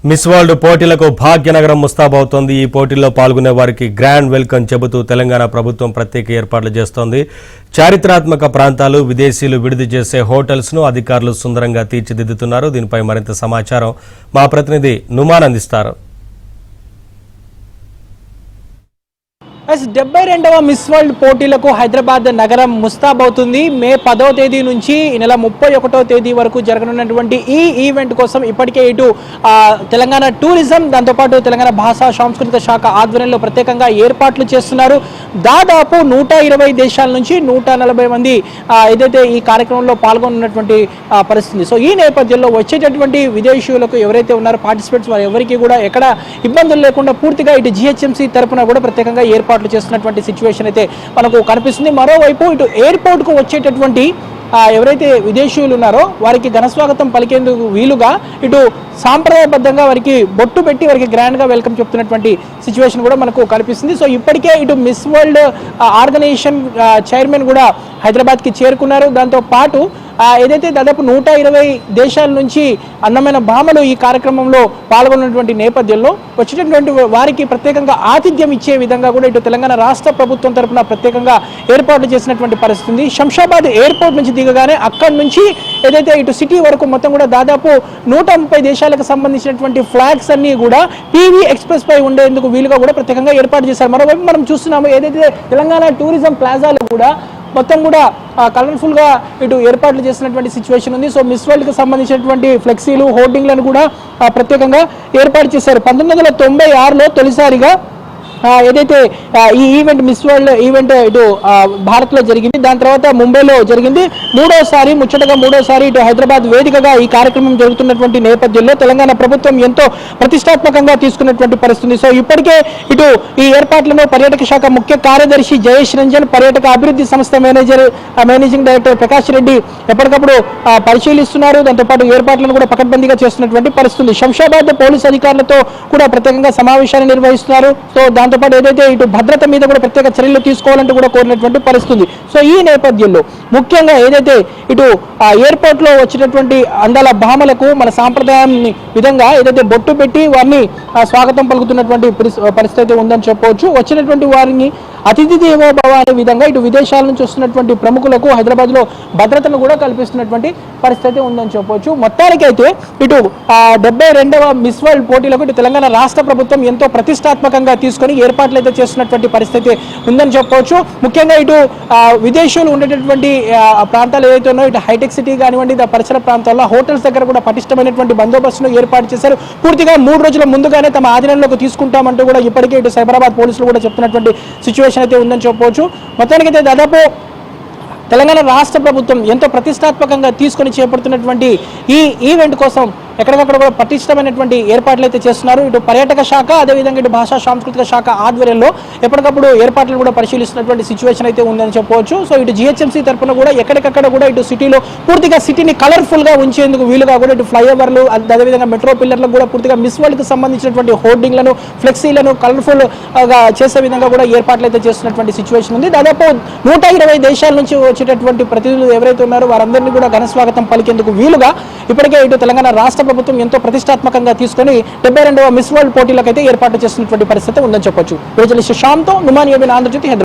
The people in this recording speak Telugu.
మిస్ వరల్డ్ పోటీలకు భాగ్యనగరం ముస్తాబవుతోంది. ఈ పోటీల్లో పాల్గొనే వారికి గ్రాండ్ వెల్కమ్ చెబుతూ తెలంగాణ ప్రభుత్వం ప్రత్యేక ఏర్పాట్లు చేస్తోంది. చారిత్రాత్మక ప్రాంతాలు, విదేశీయులు విడిది చేసే హోటల్స్ ను అధికారులు సుందరంగా తీర్చిదిద్దుతున్నారు. దీనిపై మరింత సమాచారం మా ప్రతినిధి నుమాన్ అందిస్తారు. 72వ మిస్ వరల్డ్ పోటీలకు హైదరాబాద్ నగరం ముస్తాబవుతుంది. మే 10వ తేదీ నుంచి ఈ నెల 31వ తేదీ వరకు జరగనున్నటువంటి ఈ ఈవెంట్ కోసం ఇప్పటికే ఇటు తెలంగాణ టూరిజం, దాంతోపాటు తెలంగాణ భాషా సాంస్కృతిక శాఖ ఆధ్వర్యంలో ప్రత్యేకంగా ఏర్పాట్లు చేస్తున్నారు. దాదాపు 120 దేశాల నుంచి 140 మంది ఏదైతే ఈ కార్యక్రమంలో పాల్గొన్నటువంటి పరిస్థితి. సో ఈ నేపథ్యంలో వచ్చేటటువంటి విదేశీయులకు ఎవరైతే ఉన్నారో పార్టిసిపేట్స్, వారు ఎవరికి కూడా ఎక్కడ ఇబ్బందులు లేకుండా పూర్తిగా ఇటు జిహెచ్ఎంసీ తరఫున కూడా ప్రత్యేకంగా ఏర్పాట్లు చేస్తున్నటువంటి సిచ్యువేషన్ అయితే మనకు కనిపిస్తుంది. మరోవైపు ఇటు ఎయిర్పోర్ట్ కు వచ్చేటటువంటి ఎవరైతే విదేశీయులు ఉన్నారో వారికి ఘనస్వాగతం పలికేందుకు వీలుగా ఇటు సాంప్రదాయబద్ధంగా వారికి బొట్టు పెట్టి వారికి గ్రాండ్ గా వెల్కమ్ చెప్తున్నటువంటి సిచ్యువేషన్ కూడా మనకు కనిపిస్తుంది. సో ఇప్పటికే ఇటు మిస్ వరల్డ్ ఆర్గనైజేషన్ చైర్మన్ కూడా హైదరాబాద్ కి చేరుకున్నారు. దాంతో పాటు ఏదైతే దాదాపు 120 దేశాల నుంచి అందమైన భామలు ఈ కార్యక్రమంలో పాల్గొన్నటువంటి నేపథ్యంలో వచ్చినటువంటి వారికి ప్రత్యేకంగా ఆతిథ్యం ఇచ్చే విధంగా కూడా ఇటు తెలంగాణ రాష్ట్ర ప్రభుత్వం తరఫున ప్రత్యేకంగా ఏర్పాట్లు చేసినటువంటి పరిస్థితి. శంషాబాద్ ఎయిర్పోర్ట్ నుంచి దిగగానే అక్కడి నుంచి ఏదైతే ఇటు సిటీ వరకు మొత్తం కూడా దాదాపు 130 దేశాలకు సంబంధించినటువంటి ఫ్లాగ్స్ అన్ని కూడా పీవీ ఎక్స్ప్రెస్ పై ఉండేందుకు వీలుగా కూడా ప్రత్యేకంగా ఏర్పాటు చేశారు. మరోవైపు మనం చూస్తున్నాము ఏదైతే తెలంగాణ టూరిజం ప్లాజాలో కూడా మొత్తం కూడా కలర్ఫుల్ గా ఇటు ఏర్పాట్లు చేసినటువంటి సిచ్యువేషన్ ఉంది. సో మిస్ వరల్డ్ కి సంబంధించినటువంటి ఫ్లెక్సీలు, హోర్డింగ్లను కూడా ప్రత్యేకంగా ఏర్పాటు చేశారు. 1996లో తొలిసారిగా ఏదైతే ఈ ఈవెంట్ మిస్ వరల్డ్ ఈవెంట్ ఇటు భారత్లో జరిగింది. దాని తర్వాత ముంబైలో జరిగింది. మూడోసారి ఇటు హైదరాబాద్ వేదికగా ఈ కార్యక్రమం జరుగుతున్నటువంటి నేపథ్యంలో తెలంగాణ ప్రభుత్వం ఎంతో ప్రతిష్టాత్మకంగా తీసుకున్నటువంటి పరిస్థితి. సో ఇప్పటికే ఇటు ఈ ఏర్పాట్లను పర్యాటక శాఖ ముఖ్య కార్యదర్శి జయేష్ రంజన్, పర్యాటక అభివృద్ధి సంస్థ మేనేజింగ్ డైరెక్టర్ ప్రకాష్ రెడ్డి ఎప్పటికప్పుడు పరిశీలిస్తున్నారు. దాంతోపాటు ఏర్పాట్లను కూడా పకడ్బందీగా చేస్తున్నటువంటి పరిస్థితి. శంషాబాద్ పోలీసు అధికారులతో కూడా ప్రత్యేకంగా సమావేశాన్ని నిర్వహిస్తున్నారు. సో దాంతోపాటు ఏదైతే ఇటు భద్రత మీద కూడా ప్రత్యేక చర్యలు తీసుకోవాలంటూ కూడా కోరినటువంటి పరిస్థితి. సో ఈ నేపథ్యంలో ముఖ్యంగా ఏదైతే ఇటు ఎయిర్పోర్ట్ లో వచ్చినటువంటి అందాల భామలకు మన సాంప్రదాయం విధంగా ఏదైతే బొట్టు పెట్టి వారిని స్వాగతం పలుకుతున్నటువంటి పరిస్థితి ఉందని చెప్పవచ్చు. వచ్చినటువంటి వారిని అతిథి దేవో భవ అనే విధంగా ఇటు విదేశాల నుంచి వస్తున్నటువంటి ప్రముఖులకు హైదరాబాద్ లో భద్రతను కూడా కల్పిస్తున్నటువంటి పరిస్థితి ఉందని చెప్పవచ్చు. మొత్తానికైతే ఇటు 72వ మిస్ వరల్డ్ పోటీలకు ఇటు తెలంగాణ రాష్ట్ర ప్రభుత్వం ఎంతో ప్రతిష్టాత్మకంగా తీసుకొని ఏర్పాట్లు అయితే చేస్తున్నటువంటి పరిస్థితి ఉందని చెప్పవచ్చు. ముఖ్యంగా ఇటు విదేశీయులు ఉండేటటువంటి ప్రాంతాలు ఏవైతే ఉన్నాయో ఇటు హైటెక్ సిటీ కానివ్వండి, పరిసర ప్రాంతాల్లో హోటల్స్ దగ్గర కూడా పటిష్టమైనటువంటి బందోబస్తును ఏర్పాటు చేశారు. పూర్తిగా 3 రోజుల ముందుగానే తమ ఆధీనంలోకి తీసుకుంటామంటూ కూడా ఇప్పటికే ఇటు సైబరాబాద్ పోలీసులు కూడా చెప్తున్నటువంటి సిచ్యువేషన్ అయితే ఉందని చెప్పవచ్చు. మొత్తానికైతే దాదాపు తెలంగాణ రాష్ట్ర ప్రభుత్వం ఎంతో ప్రతిష్టాత్మకంగా తీసుకొని చేపడుతున్నటువంటి ఈ ఈవెంట్ కోసం ఎక్కడికక్కడ కూడా పటిష్టమైనటువంటి ఏర్పాట్లు అయితే చేస్తున్నారు. ఇటు పర్యాటక శాఖ, అదేవిధంగా ఇటు భాషా సాంస్కృతిక శాఖ ఆధ్వర్యంలో ఎప్పటికప్పుడు ఏర్పాట్లు కూడా పరిశీలిస్తున్నటువంటి సిచ్యువేషన్ అయితే ఉందని చెప్పవచ్చు. సో ఇటు జిహెచ్ఎంసీ తరఫున కూడా ఎక్కడికక్కడ కూడా ఇటు సిటీలో పూర్తిగా సిటీని కలర్ఫుల్ గా ఉంచేందుకు వీలుగా కూడా ఇటు ఫ్లైఓవర్లు, అదేవిధంగా మెట్రో పిల్లర్లకు కూడా పూర్తిగా మిస్ వరల్డ్ కి సంబంధించినటువంటి హోర్డింగ్లను, ఫ్లెక్సీలను కలర్ఫుల్ గా చేసే విధంగా కూడా ఏర్పాట్లు అయితే చేస్తున్నటువంటి సిచ్యువేషన్ ఉంది. దాదాపు 120 దేశాల నుంచి వచ్చేటటువంటి ప్రతినిధులు ఎవరైతే ఉన్నారో వారందరినీ కూడా ఘనస్వాగతం పలికేందుకు వీలుగా ఇప్పటికే ఇటు తెలంగాణ రాష్ట్ర ప్రభుత్వం ఎంతో ప్రతిష్టాత్మకంగా తీసుకొని 72వ మిస్ వరల్డ్ పోటీలకు అయితే ఏర్పాటు చేస్తున్నటువంటి పరిస్థితి ఉందని చెప్పొచ్చు. జర్నలిస్ట్ శ్యామ్తో నుమాన్ ఆంధ్రజ్యోతి, హైదరాబాద్.